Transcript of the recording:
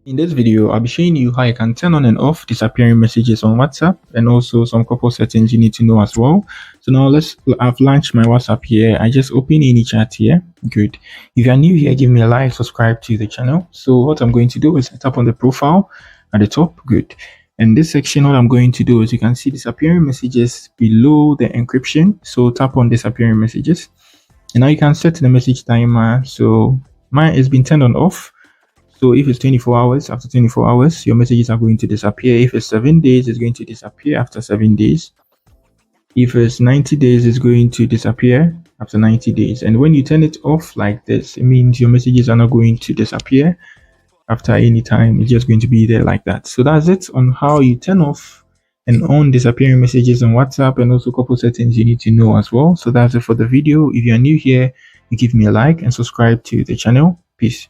In this video, I'll be showing you how you can turn on and off disappearing messages on WhatsApp and also some couple settings you need to know as well. So now I've launched my WhatsApp here. I just open AnyChat here. Good. If you're new here, give me a like, subscribe to the channel. So what I'm going to do is tap on the profile at the top. Good. In this section, what I'm going to do is you can see disappearing messages below the encryption. So tap on disappearing messages. And now you can set the message timer. So mine has been turned on off. So if it's 24 hours, after 24 hours, your messages are going to disappear. If it's 7 days, it's going to disappear after 7 days. If it's 90 days, it's going to disappear after 90 days. And when you turn it off like this, it means your messages are not going to disappear after any time. It's just going to be there like that. So that's it on how you turn off and on disappearing messages on WhatsApp, and also a couple settings you need to know as well. So that's it for the video. If you're new here, you give me a like and subscribe to the channel. Peace.